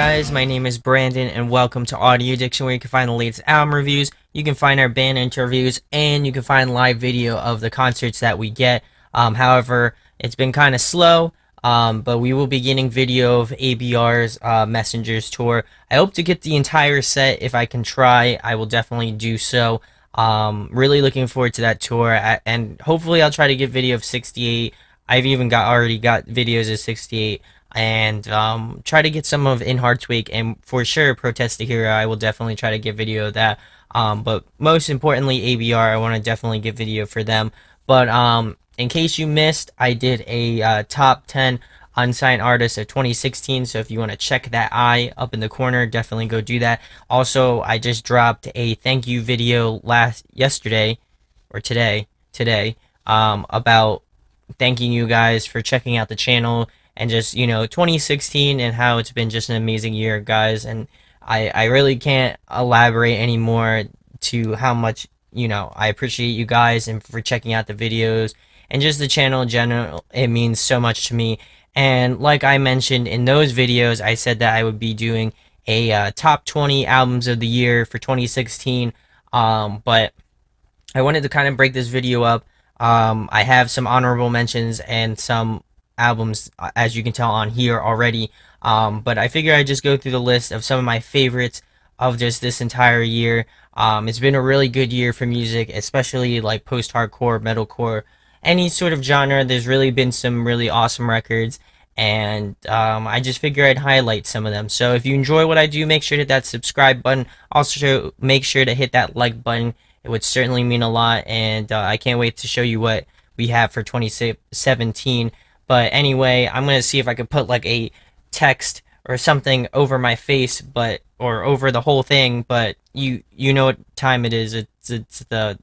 guys? My name is Brandon, and welcome to Audio Addiction, where you can find the latest album reviews, you can find our band interviews, and you can find live video of the concerts that we get. However, it's been kind of slow, but we will be getting video of ABR's Messengers tour. I hope to get the entire set. If I can try, I will definitely do so. Really looking forward to that tour, and hopefully I'll try to get video of 68. I've even already got videos of 68, and try to get some of In Heart's Wake, and for sure Protest the Hero. I will definitely try to get video of that. But most importantly, ABR, I want to definitely get video for them. But in case you missed, I did a top 10 unsigned artists of 2016. So if you want to check that up in the corner, definitely go do that. Also, I just dropped a thank you video yesterday or today about thanking you guys for checking out the channel, and just 2016 and how it's been just an amazing year, guys. And I really can't elaborate anymore to how much I appreciate you guys and for checking out the videos and just the channel in general. It means so much to me. And like I mentioned in those videos, I said that I would be doing a top 20 albums of the year for 2016. But I wanted to kind of break this video up. I have some honorable mentions and some albums, as you can tell on here already. But I figure I'd just go through the list of some of my favorites of just this entire year. It's been a really good year for music, especially like post-hardcore, metalcore, any sort of genre. There's really been some really awesome records, and I just figure I'd highlight some of them. So if you enjoy what I do, make sure to hit that subscribe button. Also, make sure to hit that like button. It would certainly mean a lot, and I can't wait to show you what we have for 2017. But anyway, I'm gonna see if I could put like a text or something over my face, or over the whole thing. But you know what time it is. It's the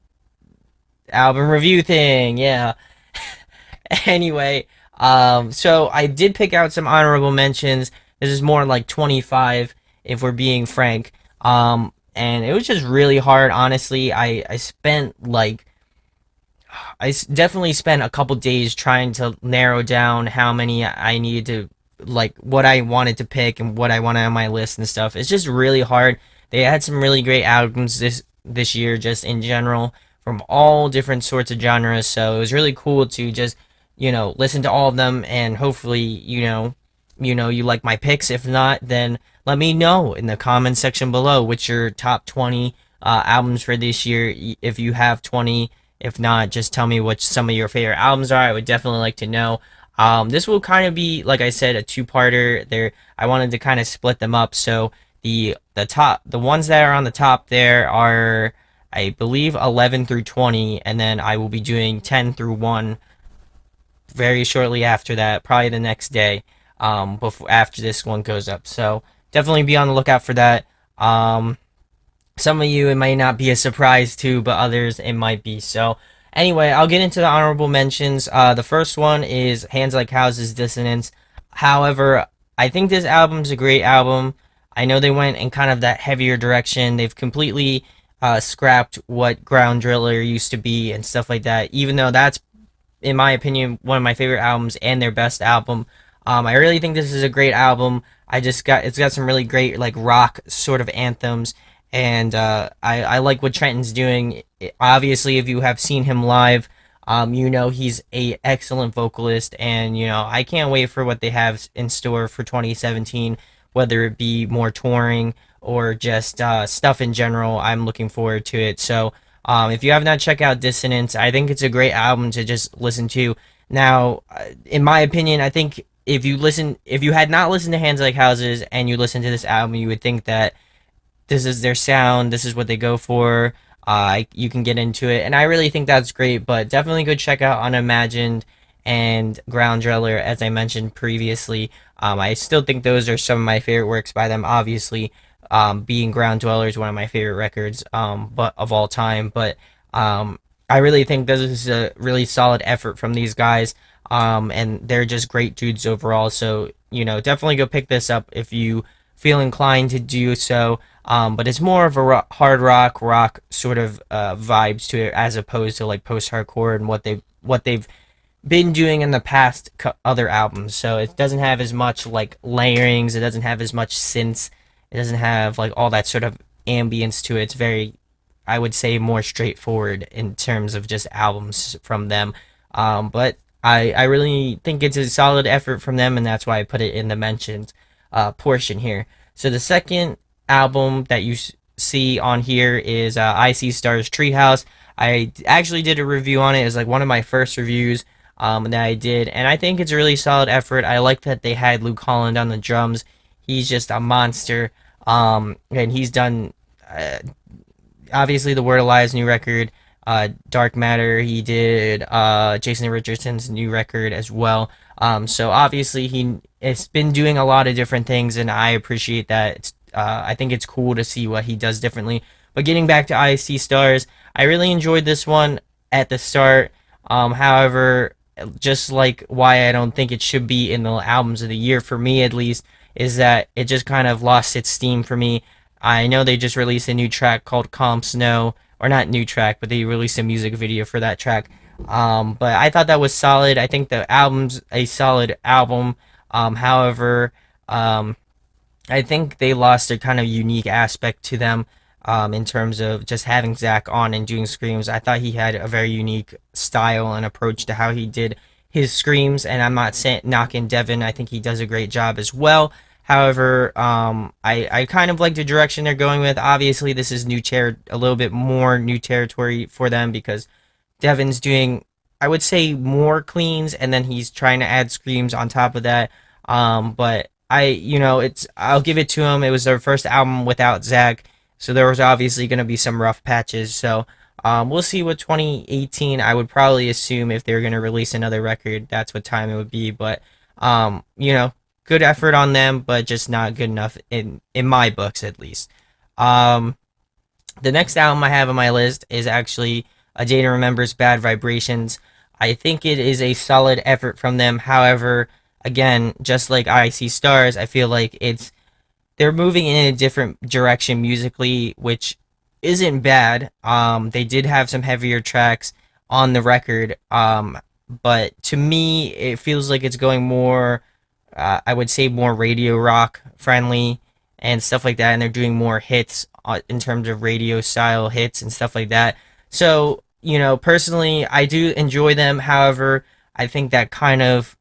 album review thing, yeah. Anyway, so I did pick out some honorable mentions. This is more like 25, if we're being frank. And it was just really hard, honestly. I definitely spent a couple days trying to narrow down how many I needed to, like, what I wanted to pick and what I wanted on my list and stuff. It's just really hard. They had some really great albums this year, just in general, from all different sorts of genres. So it was really cool to just, listen to all of them, and hopefully, you like my picks. If not, then let me know in the comment section below which your top 20 albums for this year, if you have 20. If not, just tell me what some of your favorite albums are. I would definitely like to know. This will kind of be, like I said, a two-parter. There, I wanted to kind of split them up. So the ones that are on the top there are, I believe, 11 through 20, and then I will be doing 10 through 1 very shortly after that, probably the next day, after this one goes up. So definitely be on the lookout for that. Some of you, it might not be a surprise to, but others, it might be. So anyway, I'll get into the honorable mentions. The first one is Hands Like Houses, Dissonance. However, I think this album's a great album. I know they went in kind of that heavier direction. They've completely scrapped what Ground Driller used to be and stuff like that, even though that's, in my opinion, one of my favorite albums and their best album. I really think this is a great album. It's got some really great, like, rock sort of anthems. And I like what Trenton's doing. Obviously, if you have seen him live, he's a excellent vocalist, and I can't wait for what they have in store for 2017, whether it be more touring or just stuff in general. I'm looking forward to it. So if you have not checked out Dissonance, I think it's a great album to just listen to. Now, in my opinion, I think if you had not listened to Hands Like Houses and you listen to this album, you would think that this is their sound, this is what they go for. You can get into it, and I really think that's great. But definitely go check out Unimagined and Ground Driller, as I mentioned previously. I still think those are some of my favorite works by them. Obviously, being Ground Dweller is one of my favorite records, but of all time. But I really think this is a really solid effort from these guys, and they're just great dudes overall. So definitely go pick this up if you feel inclined to do so. But it's more of a hard rock sort of vibes to it, as opposed to like post-hardcore and what they've been doing in the past other albums. So it doesn't have as much like layerings, it doesn't have as much synths, it doesn't have like all that sort of ambience to it. It's very, I would say, more straightforward in terms of just albums from them. But I really think it's a solid effort from them, and that's why I put it in the mentioned portion here. So the second album that you see on here is I See Stars Treehouse. I actually did a review on it. It was like one of my first reviews that I did, and I think it's a really solid effort. I like that they had Luke Holland on the drums. He's just a monster, and he's done obviously the Word of Lies new record, Dark Matter. He did Jason Richardson's new record as well. So obviously he has been doing a lot of different things, and I appreciate that. I think it's cool to see what he does differently. But getting back to I See Stars, I really enjoyed this one at the start. However, just like why I don't think it should be in the albums of the year for me at least, is that it just kind of lost its steam for me. I know they just released a new track called Calm Snow, or not new track, but they released a music video for that track. But I thought that was solid. I think the album's a solid album. However, I think they lost a kind of unique aspect to them in terms of just having Zach on and doing screams. I thought he had a very unique style and approach to how he did his screams, and I'm not saying knocking Devin. I think he does a great job as well. However, I kind of like the direction they're going with. Obviously, this is a little bit more new territory for them because Devin's doing, I would say, more cleans, and then he's trying to add screams on top of that. But I'll give it to him. It was their first album without Zach, so there was obviously going to be some rough patches. So we'll see what 2018. I would probably assume if they were going to release another record, that's what time it would be. But good effort on them, but just not good enough in my books at least. Um, the next album I have on my list is actually A Day to Remember's Bad Vibrations. I think it is a solid effort from them. However, again, just like I See Stars, I feel like they're moving in a different direction musically, which isn't bad. They did have some heavier tracks on the record, but to me, it feels like it's going more, I would say, more radio rock friendly and stuff like that, and they're doing more hits in terms of radio style hits and stuff like that. So, personally, I do enjoy them. However, I think that kind of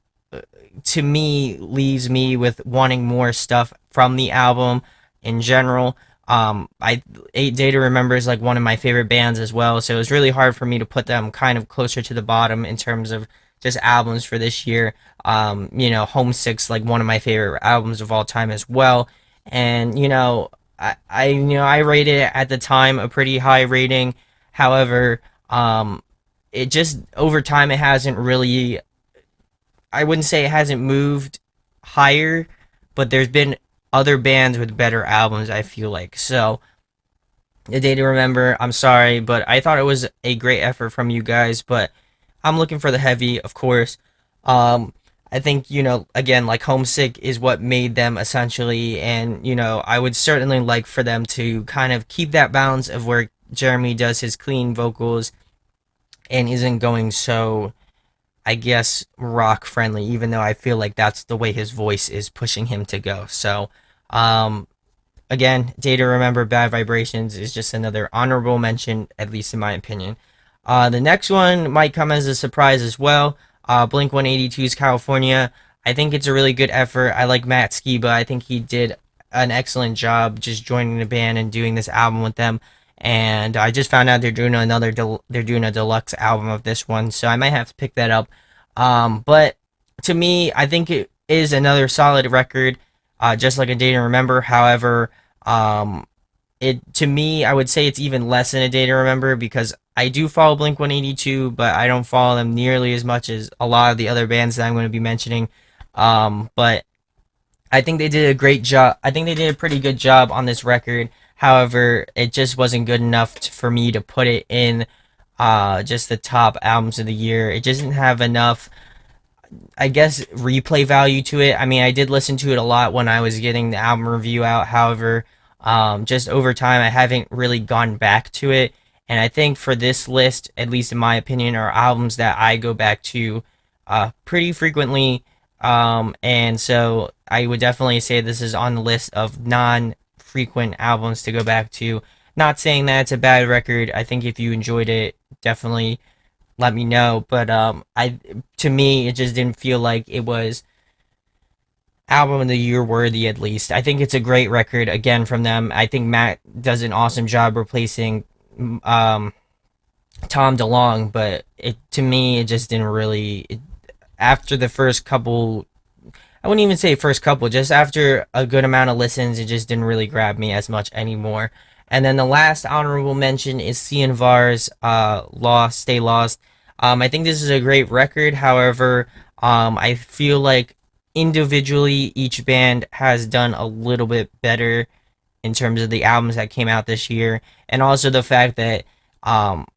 to me leaves me with wanting more stuff from the album in general. I 8 Day to Remember is like one of my favorite bands as well, so it was really hard for me to put them kind of closer to the bottom in terms of just albums for this year. Homesick's like one of my favorite albums of all time as well, and I rated it at the time a pretty high rating. However, it just over time it hasn't really, I wouldn't say it hasn't moved higher, but there's been other bands with better albums, I feel like. So, A Day to Remember, I'm sorry, but I thought it was a great effort from you guys, but I'm looking for the heavy, of course. I think, again, like Homesick is what made them essentially, and, I would certainly like for them to kind of keep that balance of where Jeremy does his clean vocals and isn't going so, I guess, rock friendly, even though I feel like that's the way his voice is pushing him to go. So, again, Day to Remember Bad Vibrations is just another honorable mention, at least in my opinion. The next one might come as a surprise as well. Blink 182's California. I think it's a really good effort. I like Matt Skiba. I think he did an excellent job just joining the band and doing this album with them. And I just found out they're doing they're doing a deluxe album of this one, so I might have to pick that up. But to me, I think it is another solid record, just like A Day to Remember. However, it to me, I would say it's even less than A Day to Remember because I do follow Blink 182, but I don't follow them nearly as much as a lot of the other bands that I'm going to be mentioning. But I think they did a great job. I think they did a pretty good job on this record. However, it just wasn't good enough for me to put it in just the top albums of the year. It doesn't have enough, I guess, replay value to it. I mean, I did listen to it a lot when I was getting the album review out. However, just over time, I haven't really gone back to it. And I think for this list, at least in my opinion, are albums that I go back to pretty frequently. And so I would definitely say this is on the list of non-frequent albums to go back to. Not saying that it's a bad record. I think if you enjoyed it, definitely let me know. But I to me, it just didn't feel like it was album of the year worthy. At least I think it's a great record again from them. I think Matt does an awesome job replacing um, Tom DeLonge, but it to me it just didn't really. After the first couple, I wouldn't even say first couple, just after a good amount of listens, it just didn't really grab me as much anymore. And then the last honorable mention is Cian Var's Lost, Stay Lost. I think this is a great record. However, I feel like individually each band has done a little bit better in terms of the albums that came out this year, and also the fact that um,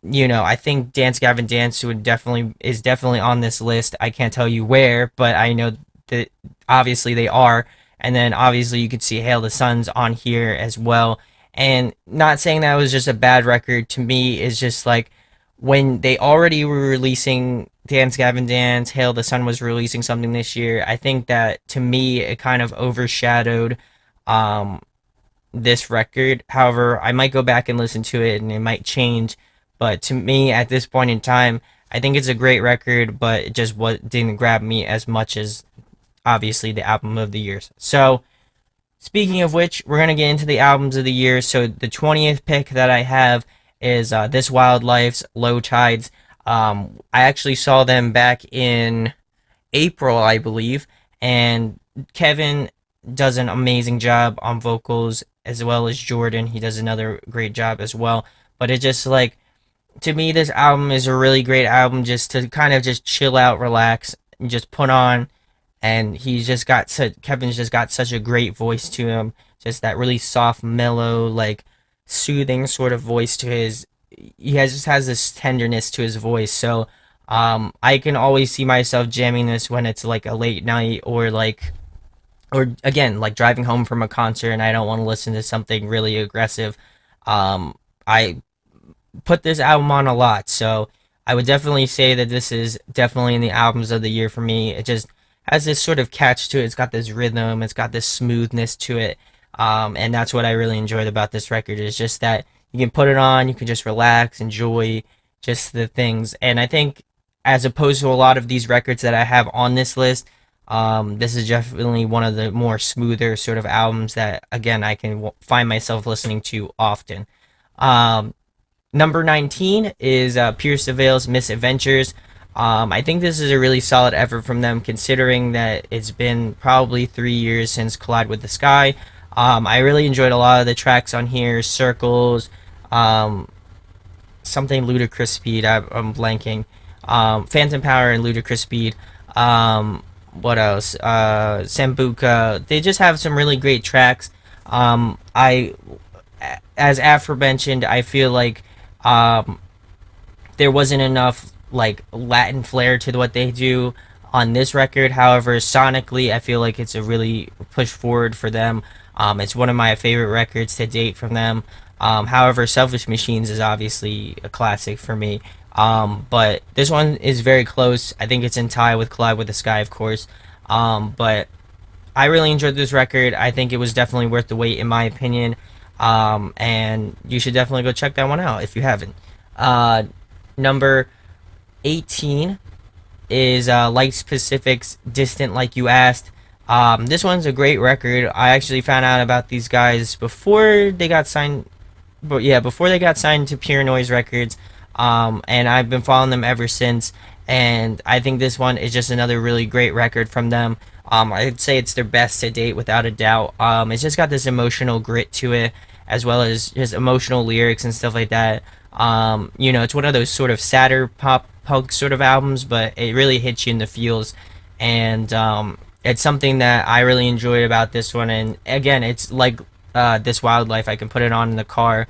I think Dance Gavin Dance would definitely is definitely on this list. I can't tell you where, but I know that obviously they are. And then obviously you could see Hail the Suns on here as well. And not saying that was just a bad record to me is just like when they already were releasing Dance Gavin Dance, Hail the Sun was releasing something this year. I think that to me it kind of overshadowed um this record. However, I might go back and listen to it and it might change. But to me, at this point in time, I think it's a great record, but it just didn't grab me as much as obviously the album of the year. So, speaking of which, we're going to get into the albums of the year. So, the 20th pick that I have is This Wildlife's Low Tides. I actually saw them back in April, I believe, and Kevin does an amazing job on vocals as well as Jordan. He does another great job as well. But it just like to me, this album is a really great album just to kind of just chill out, relax, and just put on. And Kevin's just got such a great voice to him, just that really soft, mellow, like soothing sort of voice to his. Just has this tenderness to his voice. So, I can always see myself jamming this when it's like a late night or again, like driving home from a concert and I don't want to listen to something really aggressive. I put this album on a lot, so I would definitely say that this is definitely in the albums of the year for me. It just has this sort of catch to it. It's got this rhythm, it's got this smoothness to it, and that's what I really enjoyed about this record. Is just that you can put it on, you can just relax, enjoy just the things. And I think, as opposed to a lot of these records that I have on this list, this is definitely one of the more smoother sort of albums that, again, I can find myself listening to often. Um, Number 19 is Pierce the Veil's Misadventures. I think this is a really solid effort from them, considering that it's been probably 3 years since Collide with the Sky. I really enjoyed a lot of the tracks on here. Circles, um, something Ludicrous Speed. I'm blanking. Phantom Power and Ludicrous Speed. What else? Sambuca. They just have some really great tracks. As aforementioned, I feel like um, there wasn't enough like Latin flair to what they do on this record. However, sonically, I feel like it's a really push forward for them. It's one of my favorite records to date from them. However, Selfish Machines is obviously a classic for me. But this one is very close. I think it's in tie with Collide with the Sky, of course. But I really enjoyed this record. I think it was definitely worth the wait, in my opinion. And you should definitely go check that one out if you haven't. Number 18 is Light Pacific's Distant Like You Asked. This one's a great record. I actually found out about these guys before they got signed. But yeah, before they got signed to Pure Noise Records. And I've been following them ever since. And I think this one is just another really great record from them. I'd say it's their best to date, without a doubt. It's just got this emotional grit to it, as well as just emotional lyrics and stuff like that. It's one of those sort of sadder pop punk sort of albums, but it really hits you in the feels. And it's something that I really enjoyed about this one. And again, it's like This Wildlife. I can put it on in the car,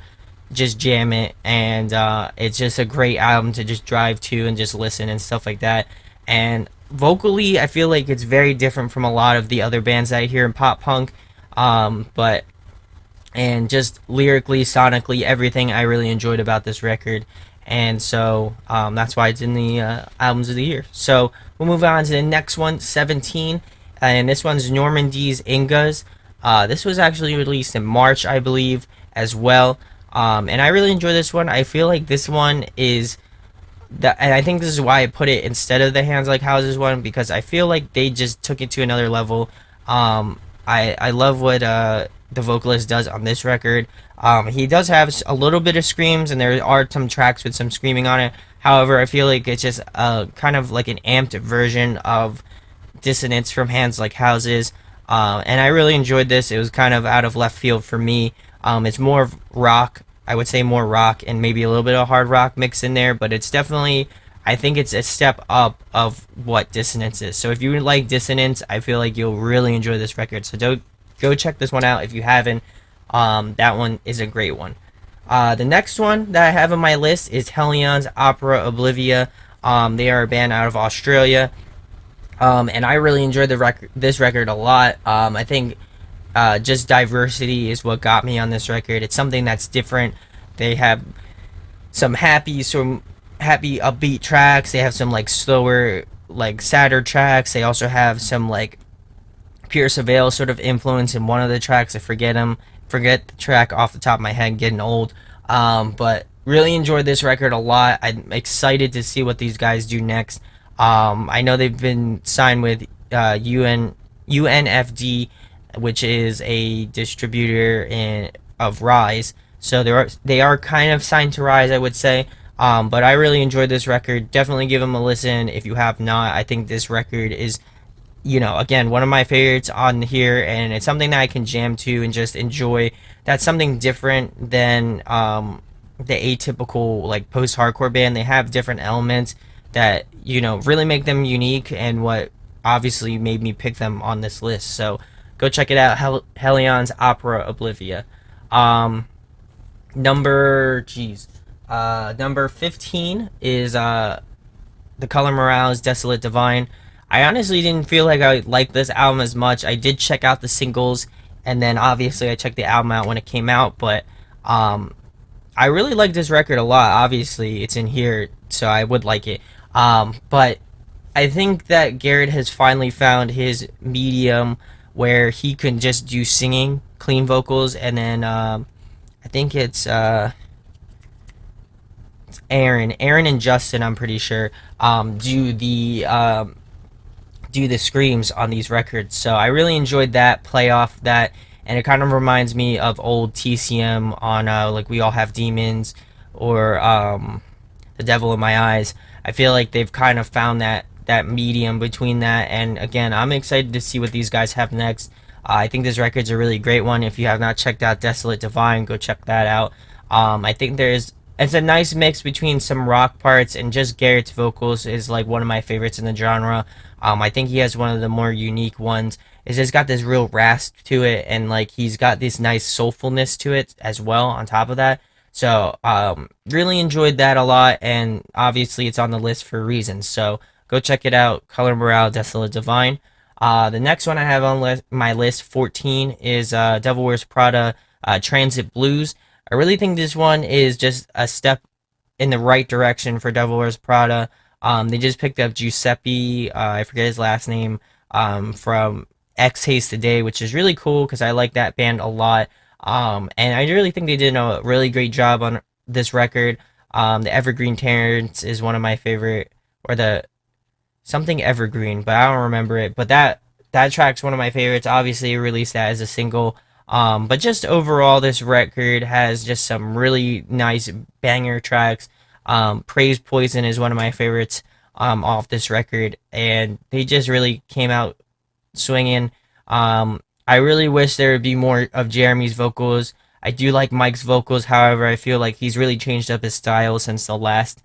just jam it, and it's just a great album to just drive to and just listen and stuff like that. And vocally, I feel like it's very different from a lot of the other bands that I hear in pop punk. But and just lyrically, sonically, everything I really enjoyed about this record. and so that's why it's in the albums of the year. So we'll move on to the next one, 17, and this one's Normandie's Inguz. This was actually released in March, I believe, as well. And I really enjoy this one. I feel like this one is and I think this is why I put it instead of the Hands Like Houses one, because I feel like they just took it to another level. I love what the vocalist does on this record. He does have a little bit of screams, and there are some tracks with some screaming on it. However, I feel like it's just kind of like an amped version of Dissonance from Hands Like Houses. And I really enjoyed this. It was kind of out of left field for me. It's more rock, I would say more rock and maybe a little bit of hard rock mixed in there, but it's definitely, I think it's a step up of what Dissonance is. So if you like Dissonance, I feel like you'll really enjoy this record. So go check this one out if you haven't. That one is a great one. The next one that I have on my list is Hellions Opera Oblivia. They are a band out of Australia. And I really enjoyed this record a lot. I think just diversity is what got me on this record. It's something that's different. They have some happy upbeat tracks. They have some like slower, like sadder tracks. They also have some like Pure Surveil sort of influence in one of the tracks. I forget the track off the top of my head, getting old. But really enjoyed this record a lot. I'm excited to see what these guys do next. I know they've been signed with UNFD, which is a distributor of Rise. So they are kind of signed to Rise, I would say. But I really enjoyed this record. Definitely give them a listen if you have not. I think this record is, again, one of my favorites on here, and it's something that I can jam to and just enjoy. That's something different than the atypical like post-hardcore band. They have different elements that really make them unique, and what obviously made me pick them on this list. So go check it out. Hellions Opera Oblivia. Number 15 is The Color Morale's Desolate Divine. I honestly didn't feel like I liked this album as much. I did check out the singles, and then obviously I checked the album out when it came out, but I really like this record a lot. Obviously it's in here, so I would like it. But I think that Garrett has finally found his medium where he can just do singing, clean vocals, and then I think it's Aaron and Justin, I'm pretty sure, do the screams on these records. So I really enjoyed that, play off that, and it kind of reminds me of old TCM on like We All Have Demons or The Devil in My Eyes. I feel like they've kind of found that medium between that, and again, I'm excited to see what these guys have next. I think this record's a really great one. If you have not checked out Desolate Divine, go check that out. I think it's a nice mix between some rock parts, and just Garrett's vocals is like one of my favorites in the genre. I think he has one of the more unique ones. It's just got this real rasp to it, and like he's got this nice soulfulness to it as well on top of that. So really enjoyed that a lot, and obviously it's on the list for reasons. So go check it out. Color Morale, Desolate Divine. The next one I have on my list, 14, is Devil Wears Prada, Transit Blues. I really think this one is just a step in the right direction for Devil Wears Prada. They just picked up Giuseppe, I forget his last name, from X Haste Today, which is really cool because I like that band a lot. And I really think they did a really great job on this record. The Evergreen Terrence is one of my favorite, or the something Evergreen, but I don't remember it. But that track's one of my favorites. Obviously, released that as a single. But just overall, this record has just some really nice banger tracks. Praise Poison is one of my favorites off this record, and they just really came out swinging. I really wish there would be more of Jeremy's vocals. I do like Mike's vocals, however, I feel like he's really changed up his style since the last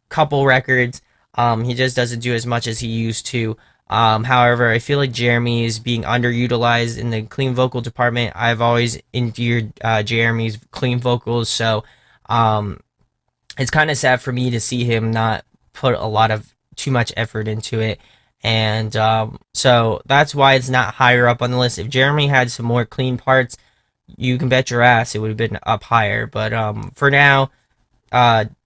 couple records. He just doesn't do as much as he used to. However, I feel like Jeremy is being underutilized in the clean vocal department. I've always endeared Jeremy's clean vocals, so it's kind of sad for me to see him not put too much effort into it. And so that's why it's not higher up on the list. If Jeremy had some more clean parts, you can bet your ass it would have been up higher. But for now,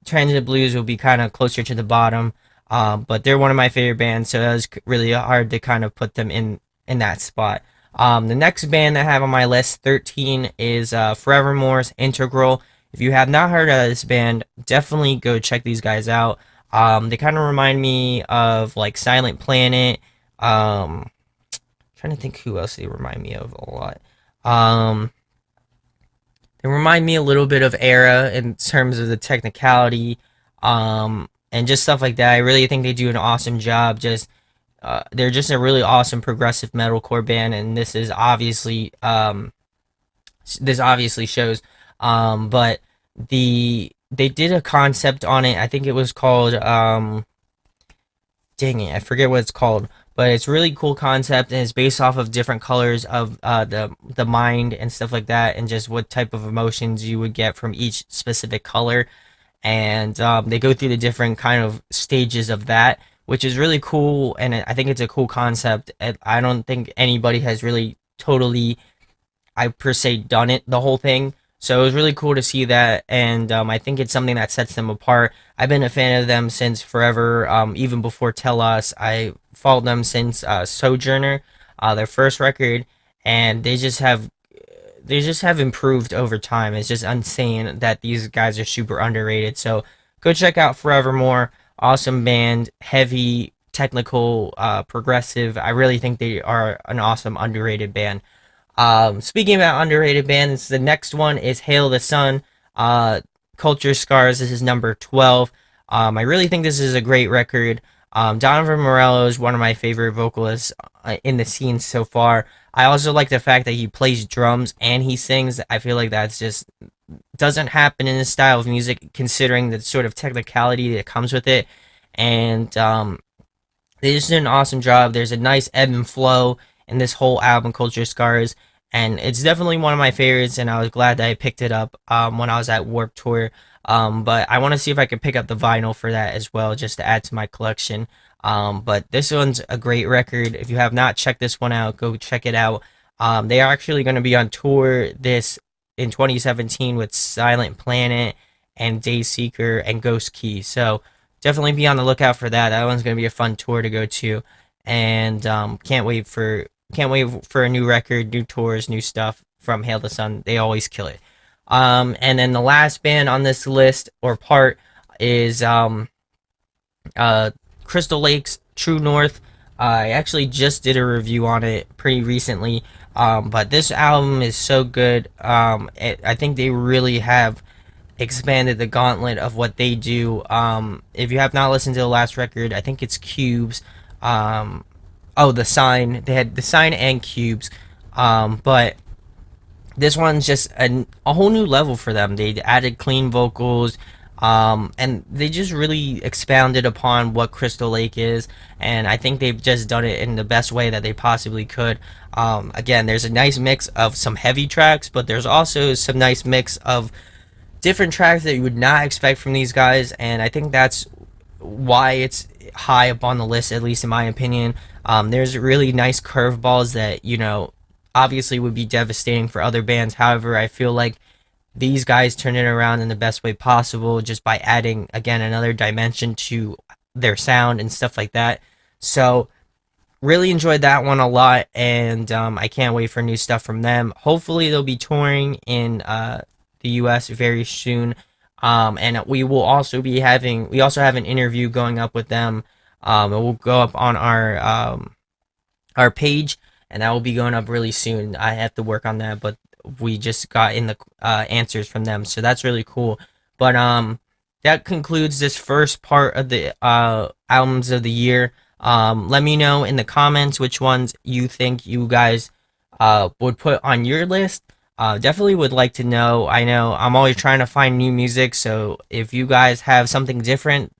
Transit Blues will be kind of closer to the bottom. But they're one of my favorite bands, so it was really hard to kind of put them in that spot. The next band that I have on my list, 13, is Forevermore's Integral. If you have not heard of this band, definitely go check these guys out. They kind of remind me of like Silent Planet. Trying to think who else they remind me of a lot. Um, they remind me a little bit of Era in terms of the technicality, and just stuff like that. I really think they do an awesome job. They're just a really awesome progressive metalcore band, and this obviously shows. But they did a concept on it. I think it was called dang it, I forget what it's called, but it's really cool concept, and it's based off of different colors of the mind and stuff like that, and just what type of emotions you would get from each specific color. And they go through the different kind of stages of that, which is really cool, and I think it's a cool concept. I don't think anybody has really totally, I per se, done it the whole thing. So it was really cool to see that, and I think it's something that sets them apart. I've been a fan of them since forever, even before Tell Us. I followed them since Sojourner, their first record, and they just have improved over time. It's just insane that these guys are super underrated. So go check out Forevermore. Awesome band, heavy, technical, progressive. I really think they are an awesome underrated band. Speaking about underrated bands, the next one is Hail the Sun. Culture Scars. This is number 12. I really think this is a great record. Donovan Morello is one of my favorite vocalists in the scene so far. I also like the fact that he plays drums and he sings. I feel like that's just doesn't happen in this style of music, considering the sort of technicality that comes with it. And they just did an awesome job. There's a nice ebb and flow in this whole album, Culture Scars, and it's definitely one of my favorites. And I was glad that I picked it up when I was at Warped Tour. But I want to see if I can pick up the vinyl for that as well, just to add to my collection. But this one's a great record. If you have not checked this one out, go check it out. They are actually going to be on tour this in 2017 with Silent Planet and Dayseeker and Ghost Key. So definitely be on the lookout for that. That one's going to be a fun tour to go to, and can't wait for a new record, new tours, new stuff from Hail the Sun. They always kill it. And then the last band on this list or part is Crystal Lake's True North. I actually just did a review on it pretty recently, but this album is so good. I think they really have expanded the gauntlet of what they do. If you have not listened to the last record, I think it's Cubes. The Sign. They had The Sign and Cubes, but this one's just a whole new level for them. They added clean vocals, and they just really expounded upon what Crystal Lake is, and I think they've just done it in the best way that they possibly could. Again, there's a nice mix of some heavy tracks, but there's also some nice mix of different tracks that you would not expect from these guys, and I think that's why it's high up on the list, at least in my opinion. There's really nice curveballs that, obviously would be devastating for other bands. However, I feel like these guys turn it around in the best way possible just by adding, again, another dimension to their sound and stuff like that. So really enjoyed that one a lot, and I can't wait for new stuff from them. Hopefully they'll be touring in the US very soon, and we also have an interview going up with them. It will go up on our page, and that will be going up really soon. I have to work on that, but we just got in the answers from them, so that's really cool. But that concludes this first part of the albums of the year. Let me know in the comments which ones you think you guys would put on your list. Definitely would like to know. I know I'm always trying to find new music, so if you guys have something different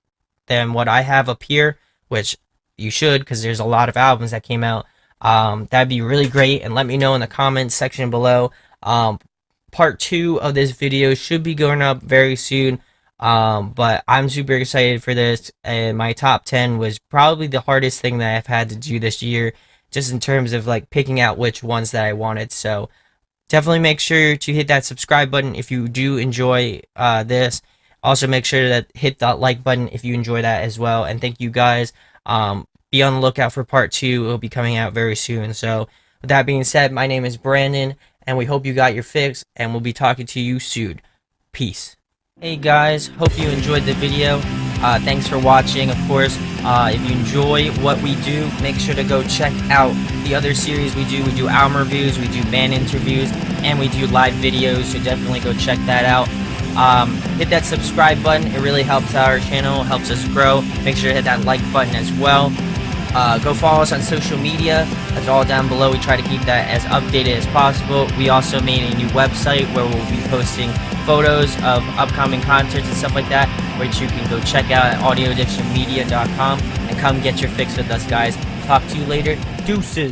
than what I have up here, which you should, because there's a lot of albums that came out, that'd be really great, and let me know in the comments section below. Part 2 of this video should be going up very soon, but I'm super excited for this, and my top 10 was probably the hardest thing that I've had to do this year, just in terms of like picking out which ones that I wanted. So definitely make sure to hit that subscribe button if you do enjoy this. Also, make sure to hit that like button if you enjoy that as well. And thank you guys. Be on the lookout for part 2. It will be coming out very soon. So, with that being said, my name is Brandon, and we hope you got your fix, and we'll be talking to you soon. Peace. Hey guys, hope you enjoyed the video. Thanks for watching. Of course, if you enjoy what we do, make sure to go check out the other series we do. We do album reviews, we do band interviews, and we do live videos, so definitely go check that out. Hit that subscribe button. It really helps our channel, helps us grow. Make sure to hit that like button as well. Go follow us on social media. That's all down below. We try to keep that as updated as possible. We also made a new website where we'll be posting photos of upcoming concerts and stuff like that, which you can go check out at audioaddictionmedia.com and come get your fix with us, guys. Talk to you later. Deuces.